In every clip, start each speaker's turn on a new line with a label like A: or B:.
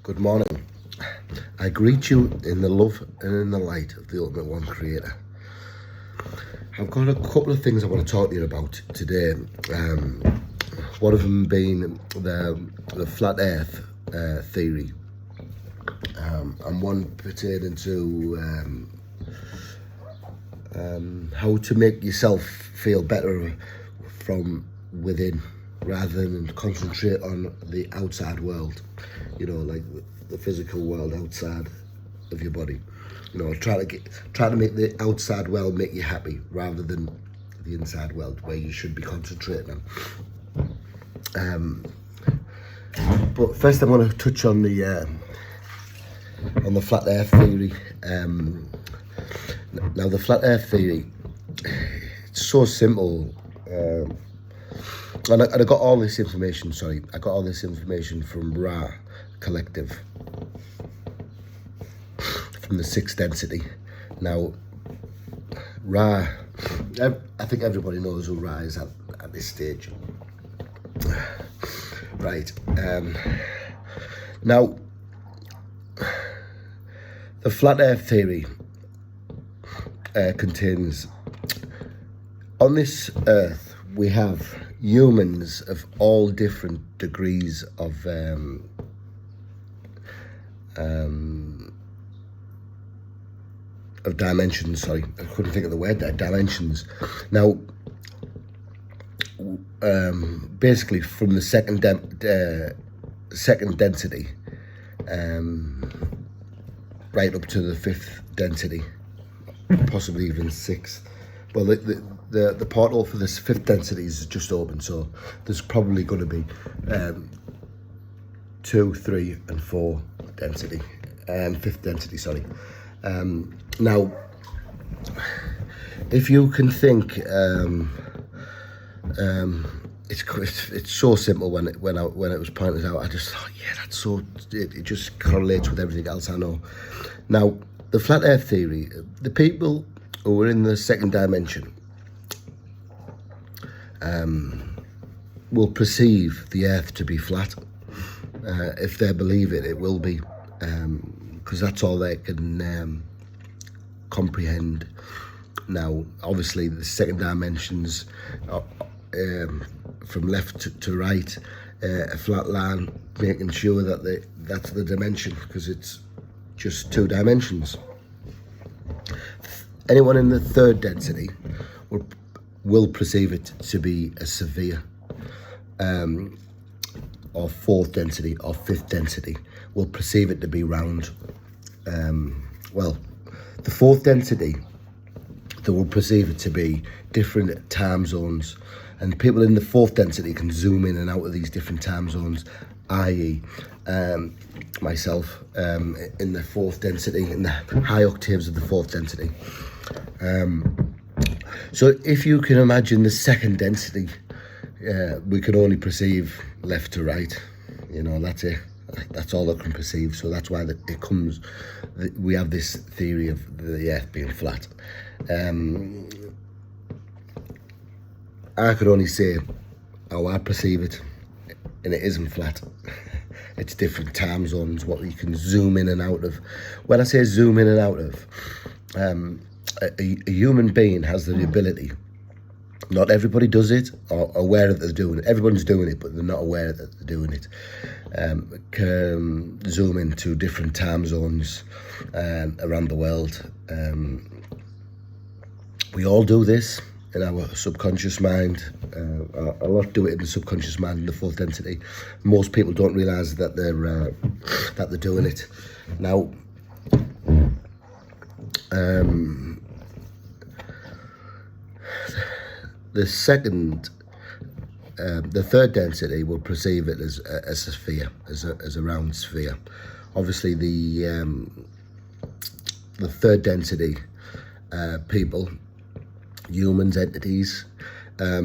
A: Good morning. I greet you in the love and in the light of the Ultimate One Creator. I've got a couple of things I want to talk to you about today. One of them being the flat Earth theory, and one pertaining to how to make yourself feel better from within, rather than concentrate on the outside world, like the physical world outside of your body. Try to make the outside world make you happy, rather than the inside world where you should be concentrating on. But first I want to touch on the flat Earth theory. Now the flat Earth theory, it's so simple. And I got all this information, from Ra Collective, from the sixth density. Now, Ra, I think everybody knows who Ra is at this stage. Right. Now, the flat Earth theory contains, on this Earth, we have humans of all different degrees of dimensions. Sorry, I couldn't think of the word there. Dimensions. Now, basically, from the second density, right up to the fifth density, possibly even sixth. Well, the portal for this fifth density is just open, so there's probably going to be 2, 3, and 4 density, fifth density. Sorry. Now, if you can think, it's so simple. When it was pointed out, I just thought, yeah, that's so. It just correlates with everything else I know. Now, the flat Earth theory, the people who are in the second dimension will perceive the Earth to be flat. If they believe it, it will be, because that's all they can comprehend. Now, obviously, the second dimensions, from left to right, a flat line, making sure that that's the dimension, because it's just 2 dimensions. Anyone in the third density will perceive it to be a sphere, or fourth density or fifth density will perceive it to be round. Well, the fourth density, they will perceive it to be different time zones, and people in the fourth density can zoom in and out of these different time zones, i.e. Myself, in the fourth density, in the high octaves of the fourth density. So if you can imagine the second density, we can only perceive left to right. That's it. That's all I can perceive. So that's why we have this theory of the Earth being flat. I could only say how I perceive it, and it isn't flat. It's different time zones, what you can zoom in and out of. When I say zoom in and out of, a human being has the ability. Not everybody does it or aware that they're doing it. Everyone's doing it, but they're not aware that they're doing it. Can zoom into different time zones around the world. We all do this in our subconscious mind. A lot do it in the subconscious mind in the fourth density. Most people don't realise that they're doing it. Now, the third density will perceive it as a sphere, as a round sphere. Obviously, the third density people, humans, entities, are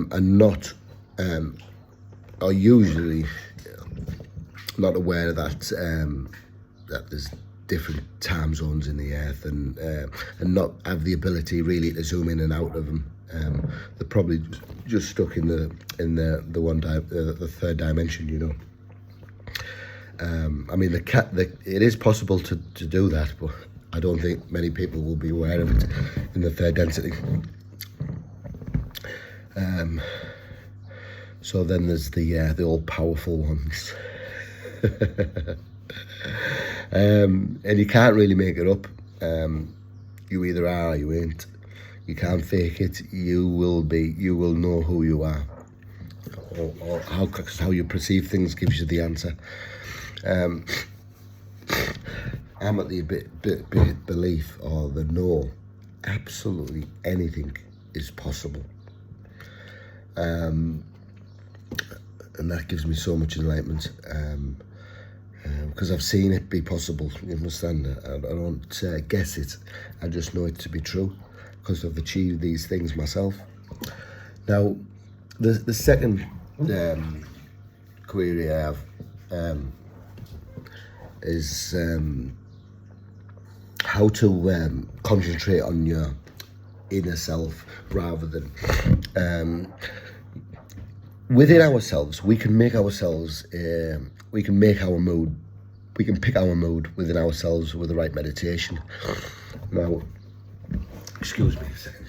A: usually not aware that that there's different time zones in the Earth, and not have the ability really to zoom in and out of them. They're probably just stuck in the third dimension, I mean, it is possible to do that, but I don't think many people will be aware of it in the third density. So then there's the all-powerful ones. And you can't really make it up. You either are or you ain't. You can't fake it. You will know who you are. Or how you perceive things gives you the answer. I'm at the belief or the know absolutely anything is possible. And that gives me so much enlightenment, because I've seen it be possible. You understand? I don't guess it. I just know it to be true because I've achieved these things myself. Now, the second query I have is how to concentrate on your inner self rather than within ourselves. We can make ourselves, we can pick our mood within ourselves with the right meditation. Now, excuse me a second.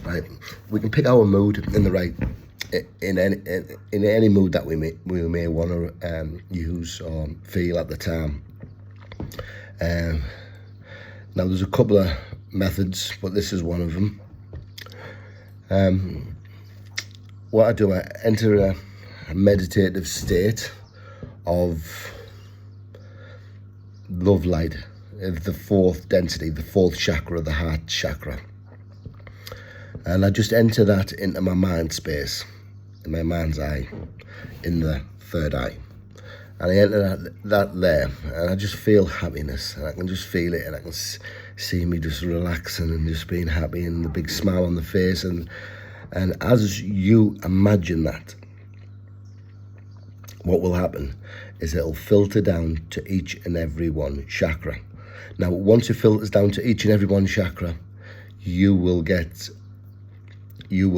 A: Right, we can pick our mood in the right, in any mood that we may want to use or feel at the time. Now there's a couple of methods, but this is one of them. What I do, I enter a meditative state of love light, of the fourth density, the fourth chakra, the heart chakra. And I just enter that into my mind space, in my mind's eye, in the third eye. And I enter that there, and I just feel happiness, and I can just feel it, and I can see me just relaxing and just being happy, and the big smile on the face. And as you imagine that, what will happen is it'll filter down to each and every one chakra. Now, once it filters down to each and every one chakra, you will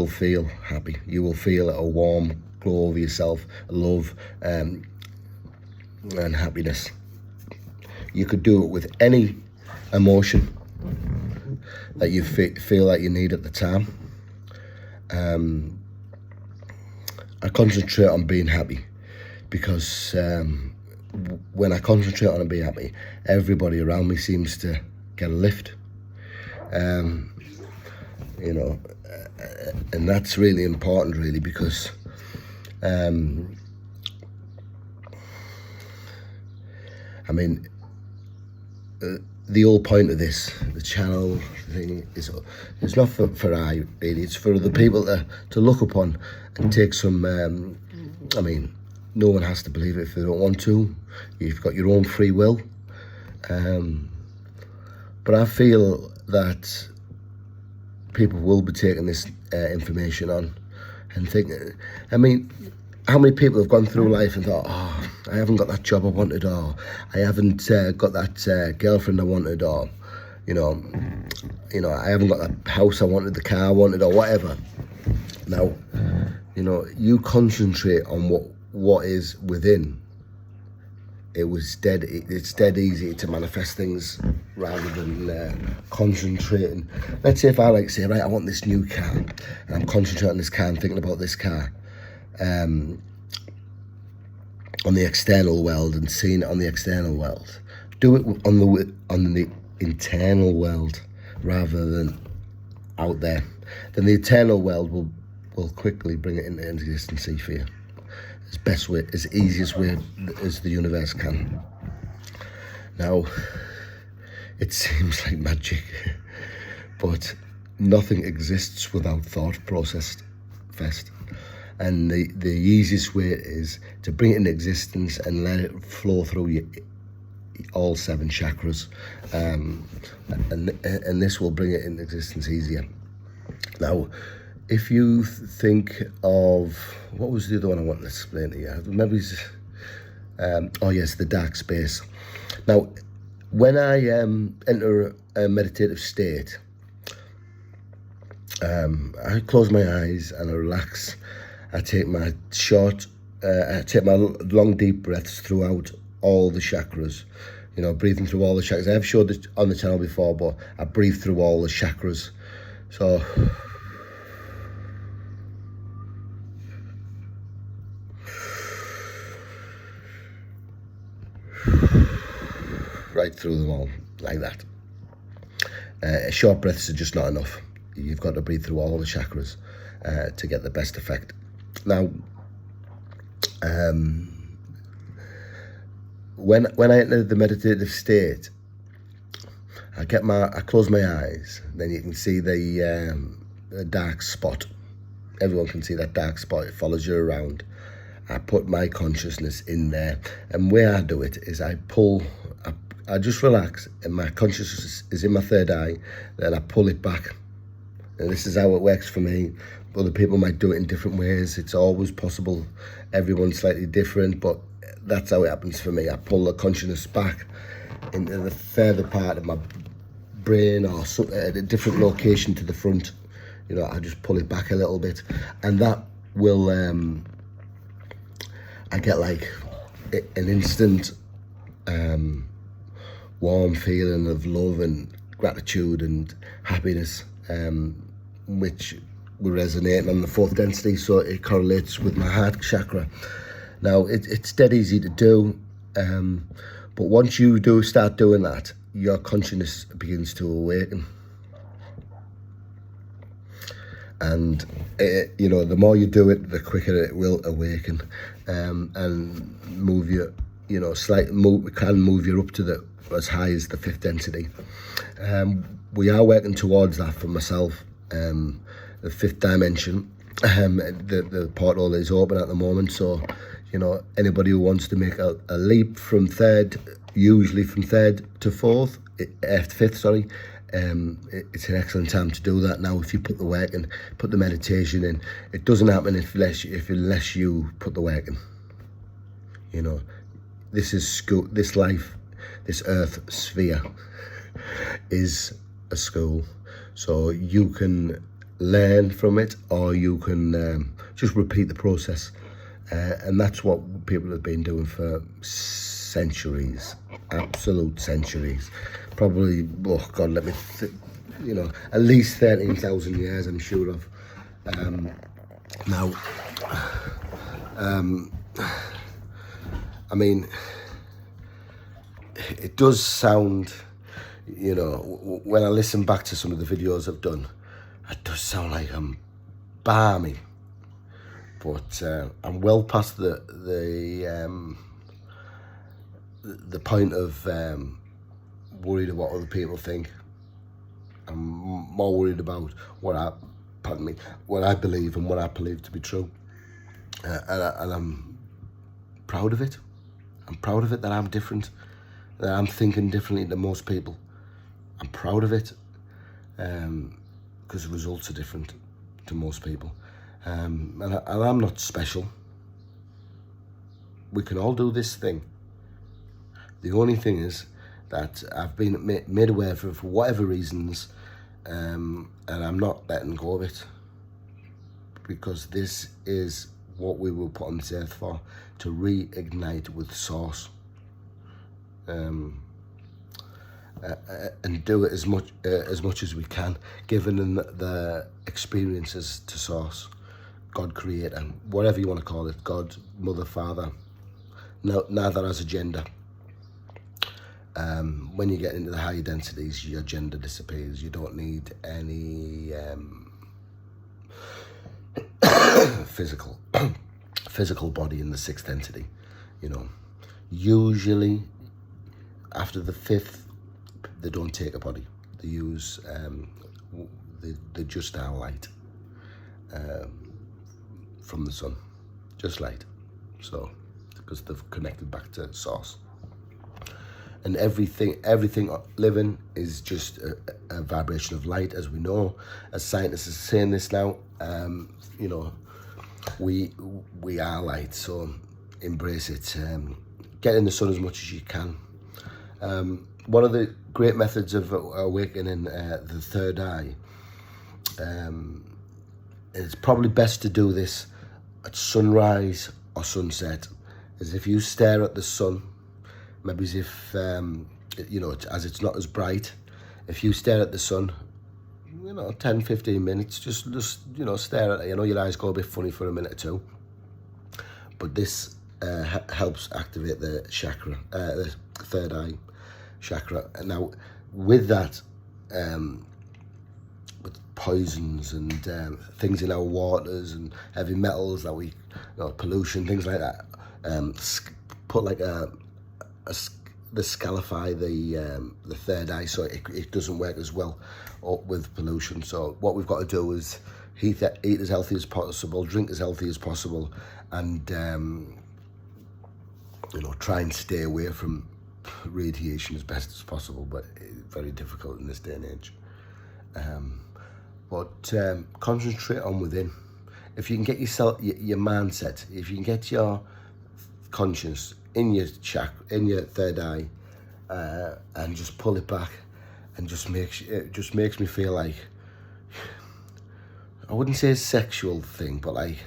A: feel happy. You will feel a warm glow over yourself, love, and happiness. You could do it with any emotion that you feel that you need at the time. I concentrate on being happy because when I concentrate on being happy, everybody around me seems to get a lift. And that's really important, really, because the whole point of this, the channel thing, is not for I, really. It's for the people to look upon and take some. No one has to believe it if they don't want to. You've got your own free will. But I feel that people will be taking this information on and thinking. How many people have gone through life and thought, oh, I haven't got that job I wanted, or I haven't got that girlfriend I wanted, or I haven't got that house I wanted, the car I wanted, or whatever. Now, you concentrate on what is within. It's dead easy to manifest things rather than concentrating. Let's say if I say, right, I want this new car, and I'm concentrating on this car and thinking about this car on the external world and seeing it on the external world. Do it on the internal world rather than out there. Then the internal world will quickly bring it into existence for you. As easiest way as the universe can. Now, it seems like magic, but nothing exists without thought processed first. And the easiest way is to bring it into existence and let it flow through all 7 chakras, and this will bring it into existence easier. Now, if you think of, what was the other one I wanted to explain to you? Maybe the dark space. Now, when I enter a meditative state, I close my eyes and I relax. I take my long deep breaths throughout all the chakras. You know, breathing through all the chakras. I have showed this on the channel before, but I breathe through all the chakras. So right through them all, like that. Short breaths are just not enough. You've got to breathe through all the chakras to get the best effect. Now, when I enter the meditative state, I close my eyes. Then you can see the dark spot. Everyone can see that dark spot. It follows you around. I put my consciousness in there, and where I do it is I just relax, and my consciousness is in my third eye. Then I pull it back, and this is how it works for me. Other people might do it in different ways. It's always possible. Everyone's slightly different, but that's how it happens for me. I pull the consciousness back into the further part of my brain, or at a different location to the front. You know, I just pull it back a little bit, and that will I get like an instant warm feeling of love and gratitude and happiness, which will resonate on the fourth density, so it correlates with my heart chakra. Now, it's dead easy to do, but once you do start doing that, your consciousness begins to awaken. And, you know, the more you do it, the quicker it will awaken, and move you, you know, can move you up to as high as the fifth density. We are working towards that for myself, the fifth dimension. The portal is open at the moment, so, you know, anybody who wants to make a leap from third, usually from third to fifth, sorry, it's an excellent time to do that now if you put the work in, put the meditation in. It doesn't happen unless you put the work in. You know, this is school. This life, this earth sphere is a school, so you can learn from it, or you can just repeat the process, and that's what people have been doing for centuries, absolute centuries. Probably, oh God, let me you know, at least 13,000 years, I'm sure of. Now, I mean, it does sound, you know, when I listen back to some of the videos I've done, it does sound like I'm balmy, but I'm well past the point of worried about what other people think. I'm more worried about what I believe and what I believe to be true, and I'm proud of it. I'm proud of it that I'm different, that I'm thinking differently than most people. I'm proud of it, because the results are different to most people, and I'm not special. We can all do this thing. The only thing is that I've been made aware of it for whatever reasons, and I'm not letting go of it, because this is what we were put on this earth for, to reignite with Source, and do it as much as we can, given the experiences to Source, God, Creator, whatever you want to call it, God, Mother, Father. Neither has a gender. When you get into the higher densities, your gender disappears. You don't need any physical body in the sixth density. You know, usually after the fifth, they don't take a body. They use they just are light from the sun, just light. So because they've connected back to Source. And everything living is just a vibration of light, as we know. As scientists are saying this now, you know, we are light, so embrace it. Get in the sun as much as you can. One of the great methods of awakening the third eye It's probably best to do this at sunrise or sunset, as if you stare at the sun, maybe as if, as it's not as bright. If you stare at the sun, 10, 15 minutes, just stare at it. Your eyes go a bit funny for a minute or two. But this helps activate the chakra, the third eye chakra. And now, with that, with poisons and things in our waters and heavy metals that we, pollution, things like that, put like disqualify the third eye, so it doesn't work as well with pollution. So what we've got to do is eat as healthy as possible, drink as healthy as possible, and try and stay away from radiation as best as possible. But it's very difficult in this day and age. But concentrate on within. If you can get your mindset, if you can get your conscience in your third eye, and just pull it back, and it just makes me feel like, I wouldn't say a sexual thing, but like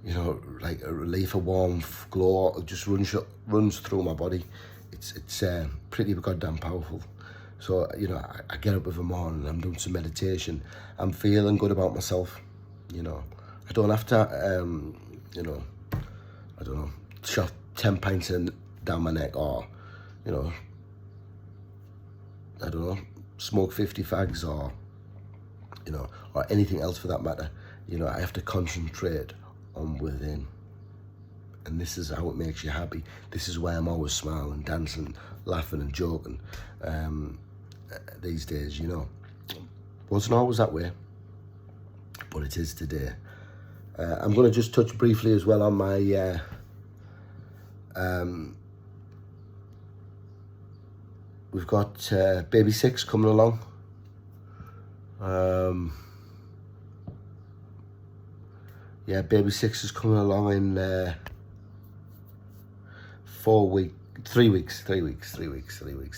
A: a relief, a warm glow, it just runs through my body. It's pretty goddamn powerful. So I get up every morning, I'm doing some meditation, I'm feeling good about myself. I don't have to I don't know, shove 10 pints down my neck, or I don't know, smoke 50 fags, or or anything else for that matter. I have to concentrate on within, and this is how it makes you happy. This is why I'm always smiling, dancing, laughing and joking these days. Wasn't always that way, but it is today. I'm going to just touch briefly as well on my we've got baby 6 coming along. Baby 6 is coming along in 3 weeks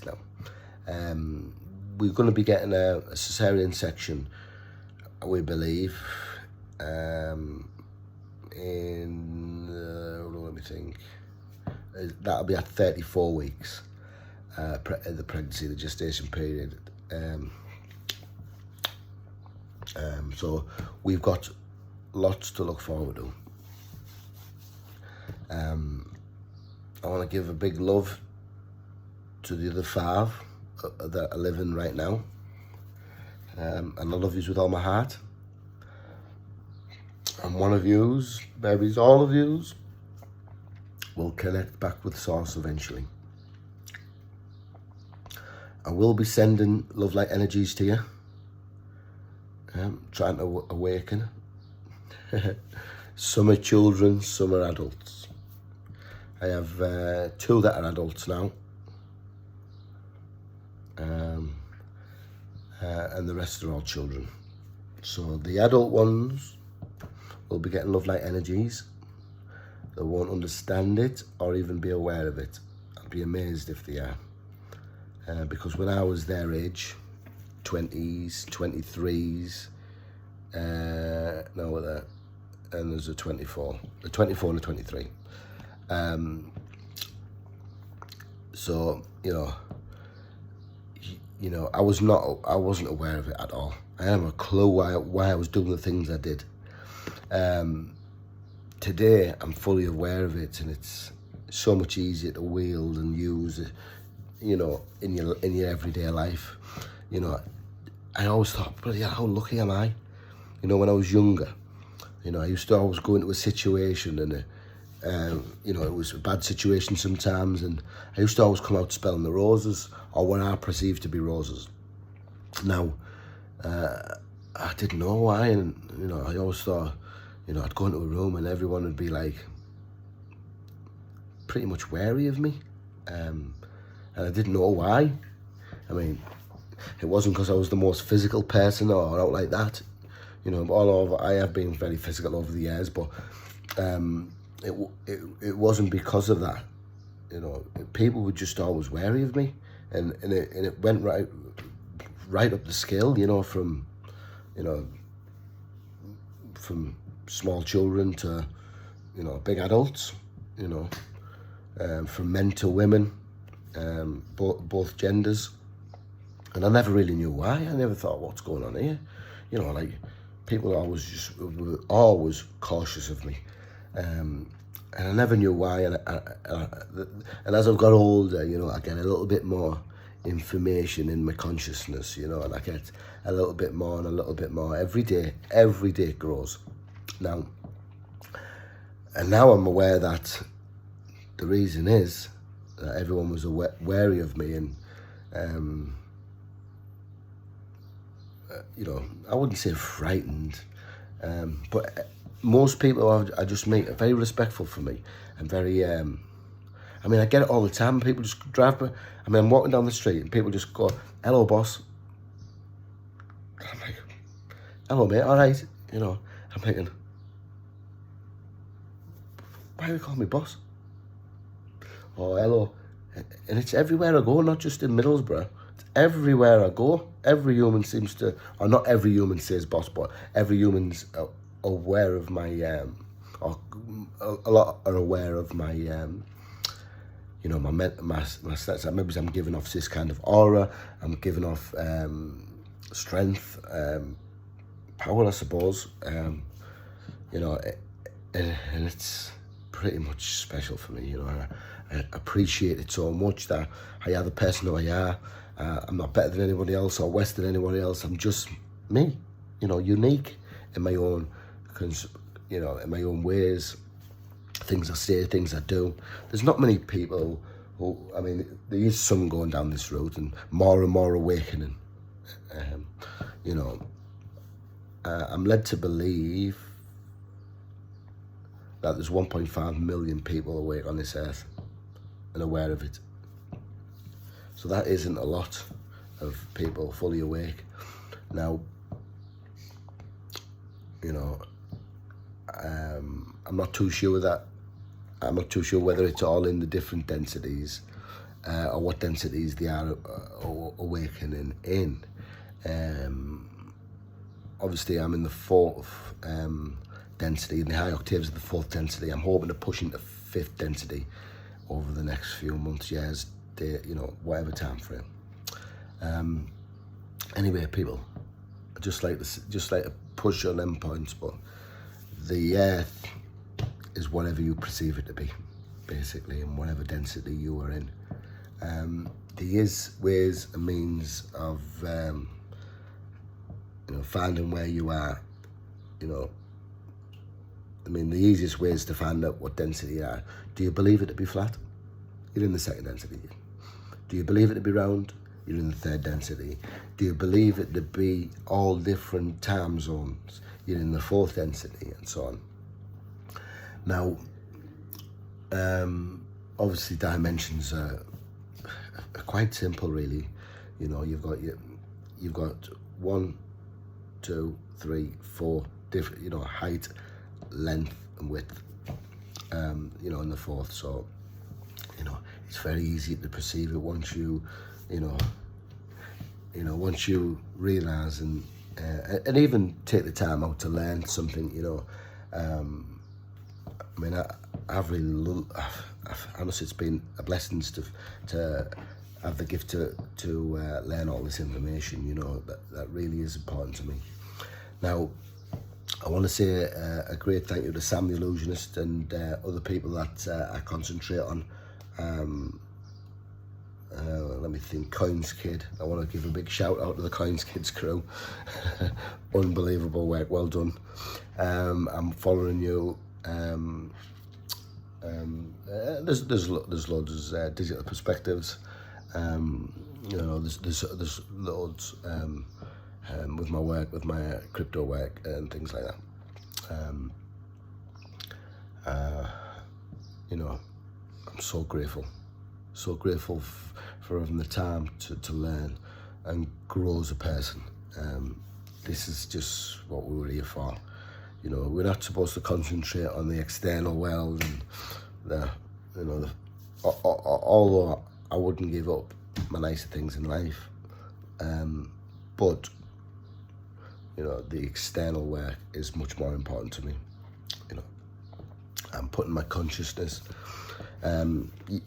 A: now. We're going to be getting a cesarean section, we believe, let me think, that'll be at 34 weeks, the pregnancy, the gestation period. So we've got lots to look forward to. I want to give a big love to the other 5 that are living right now, and I love yous with all my heart. And one of yous, maybe all of yous, will connect back with Source eventually. I will be sending love light energies to you, trying to awaken. Some are children, some are adults. I have 2 that are adults now, and the rest are all children. So the adult ones will be getting love light energies. They won't understand it or even be aware of it. I'd be amazed if they are, because when I was their age, 20s, 23s, and there's a 24 and a 23. So I wasn't aware of it at all. I didn't have a clue why I was doing the things I did. Today I'm fully aware of it, and it's so much easier to wield and use it, in your everyday life. I always thought, bloody hell, how lucky am I? When I was younger, I used to always go into a situation, and it was a bad situation sometimes, and I used to always come out smelling the roses, or what I perceived to be roses. Now, I didn't know why, and I always thought, I'd go into a room and everyone would be like pretty much wary of me, and I didn't know why. I mean, it wasn't because I was the most physical person or out like that. I have been very physical over the years, but it wasn't because of that. People were just always wary of me, and it went right up the scale. From from small children to, you know, big adults, you know, from men to women, both genders. And I never really knew why. I never thought, what's going on here? You know, like, people were always cautious of me. And I never knew why. And as I've got older, you know, I get a little bit more information in my consciousness, you know, and I get a little bit more and a little bit more every day it grows. Now I'm aware that the reason is that everyone was wary of me, and you know, I wouldn't say frightened, but most people I just meet are very respectful for me and very I mean, I get it all the time. People just drive by. I mean, I'm walking down the street and people just go, "Hello, boss." I'm like, "Hello, mate, all right?" You know, I'm thinking, why do you call me boss? Or hello. And it's everywhere I go, not just in Middlesbrough. It's everywhere I go. Every human seems to, or not every human says boss, but every human's aware of my, or a lot are aware of my, you know, my stats. Maybe I'm giving off this kind of aura. I'm giving off strength, power, I suppose. You know, and it's pretty much special for me. You know, I appreciate it so much that I am the person who I are. I'm not better than anybody else or worse than anybody else. I'm just me. You know, unique in my own, you know, in my own ways. Things I say, things I do. There's not many people who, I mean, there is some going down this road and more awakening. You know, I'm led to believe that there's 1.5 million people awake on this earth and aware of it. So that isn't a lot of people fully awake. Now, you know, I'm not too sure that. I'm not too sure whether it's all in the different densities or what densities they are awakening in. Obviously, I'm in the fourth density, in the high octaves of the fourth density. I'm hoping to push into fifth density over the next few months, years, you know, whatever time frame. Anyway, people, I just like to push on them points, but the earth is whatever you perceive it to be, basically, in whatever density you are in. There is ways and means of, you know, finding where you are. You know, I mean, the easiest way is to find out what density you are. Do you believe it to be flat? You're in the second density. Do you believe it to be round? You're in the third density. Do you believe it to be all different time zones? You're in the fourth density, and so on. Now, obviously dimensions are quite simple, really. You know, you've got 1, 2, 3, 4 different, you know, height, length, and width. You know, in the fourth. So, you know, it's very easy to perceive it once you once you realise and even take the time out to learn something. You know. I mean, I've honestly, it's been a blessing to have the gift to learn all this information. You know, that really is important to me. Now, I want to say a great thank you to Sam the Illusionist and other people that I concentrate on. Let me think, Coins Kid. I want to give a big shout out to the Coins Kids crew. Unbelievable work, well done. I'm following you. There's loads of digital perspectives. You know, there's loads with my work, with my crypto work and things like that. You know, I'm so grateful for having the time to learn and grow as a person. This is just what we were here for. You know, we're not supposed to concentrate on the external world and although I wouldn't give up my nicer things in life, but You know, the external work is much more important to me. You know, I'm putting my consciousness.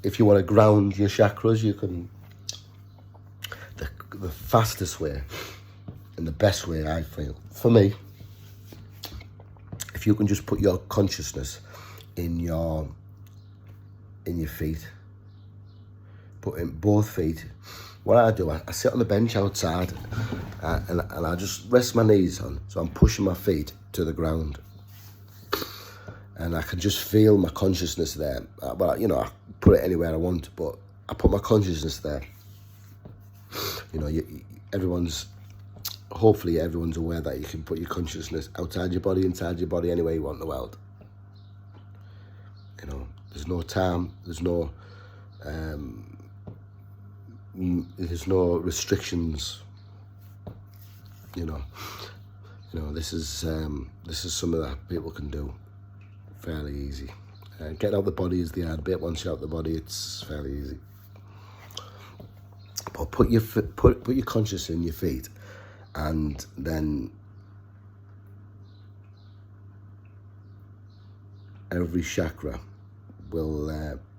A: If you want to ground your chakras, you can. The fastest way and the best way, I feel, for me, if you can just put your consciousness in your feet, put in both feet. What I do, I sit on the bench outside and I just rest my knees on, so I'm pushing my feet to the ground. And I can just feel my consciousness there. Well, you know, I put it anywhere I want, but I put my consciousness there. You know, hopefully everyone's aware that you can put your consciousness outside your body, inside your body, anywhere you want in the world. You know, there's no time, there's no restrictions. You know, this is something that people can do fairly easy. Getting out the body is the hard bit. Once you're out the body, it's fairly easy. But put your consciousness in your feet, and then every chakra will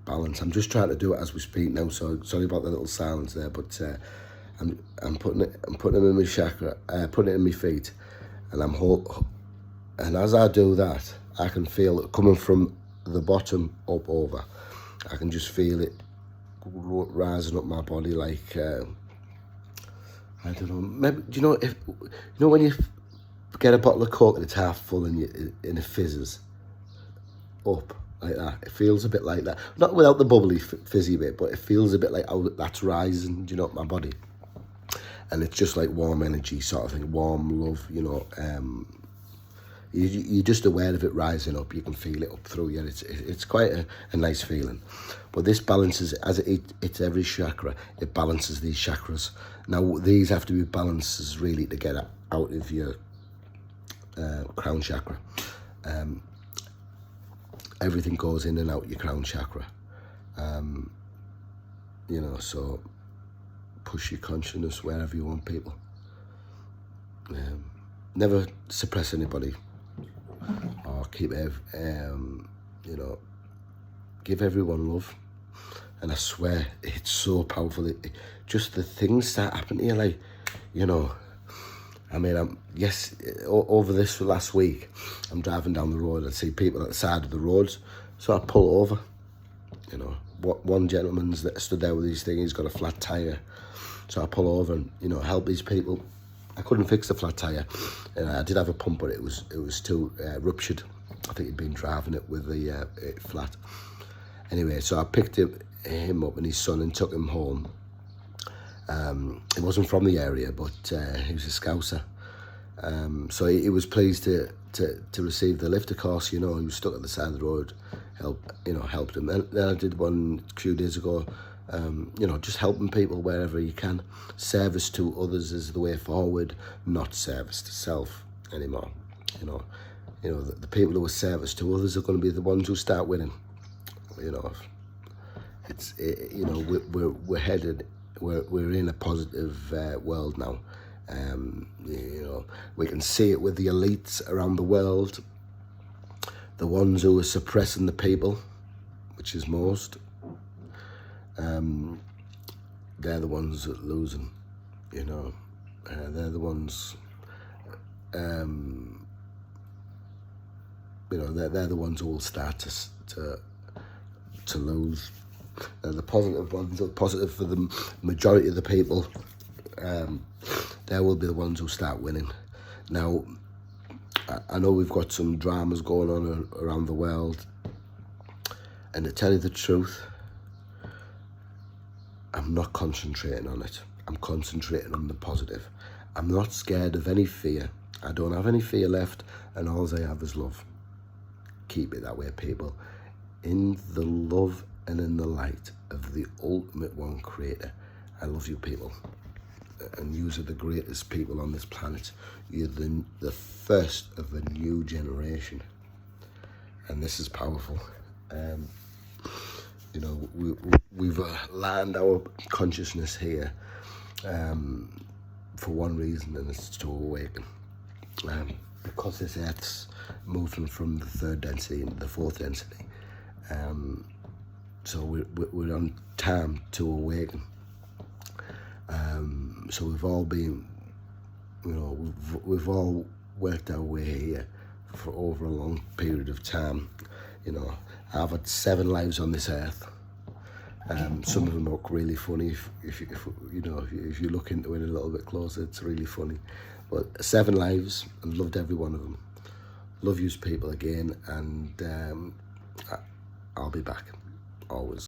A: balance. I'm just trying to do it as we speak now, so sorry about the little silence there. But I'm putting them in my chakra, putting it in my feet, and and as I do that, I can feel it coming from the bottom up over. I can just feel it rising up my body like I don't know. Maybe when you get a bottle of Coke and it's half full and it fizzes up like that. It feels a bit like that. Not without the bubbly fizzy bit, but it feels a bit like, oh, that's rising. Do you know, my body, and it's just like warm energy sort of thing, warm love. You know, you're just aware of it rising up. You can feel it up through you. It's quite a nice feeling. But this balances, as it's every chakra, it balances these chakras. Now, these have to be balances really to get out of your crown chakra. Everything goes in and out your crown chakra. You know, so push your consciousness wherever you want, people. Never suppress anybody. Or keep you know, give everyone love. And I swear, it's so powerful. Just the things start happening to you, like, you know, I mean, over this last week, I'm driving down the road, I see people at the side of the roads, so I pull over. You know, one gentleman's that stood there with his thing, he's got a flat tyre, so I pull over and, you know, help these people. I couldn't fix the flat tyre, and I did have a pump, but it was too ruptured. I think he'd been driving it with the flat. Anyway, so I picked him up and his son and took him home. He wasn't from the area, but he was a Scouser. So he was pleased to receive the lift. Of course, you know, he was stuck at the side of the road. Helped him. And then I did one a few days ago. You know, just helping people wherever you can. Service to others is the way forward, not service to self anymore. You know, the people who are service to others are going to be the ones who start winning. You know, you know, we're headed. We're in a positive world now. You know, we can see it with the elites around the world, the ones who are suppressing the people, which is most. They're the ones that are losing. You know, they're the ones. You know, they're the ones who will start to lose. The positive ones are positive for the majority of the people. They will be the ones who start winning. Now, I know we've got some dramas going on around the world, and to tell you the truth, I'm not concentrating on it. I'm concentrating on the positive. I'm not scared of any fear. I don't have any fear left, and all I have is love. Keep it that way, people. In the love and in the light of the ultimate one creator. I love you, people. And you are the greatest people on this planet. You're the first of a new generation. And this is powerful. You know, we've landed our consciousness here for one reason, and it's to awaken. because this Earth's moving from the third density into the fourth density, so we're on time to awaken. So we've all been, we've all worked our way here for over a long period of time. I've had 7 lives on this earth. Some of them look really funny. If you look into it a little bit closer, it's really funny. But 7 lives, and loved every one of them. Love yous people again, and I'll be back, always.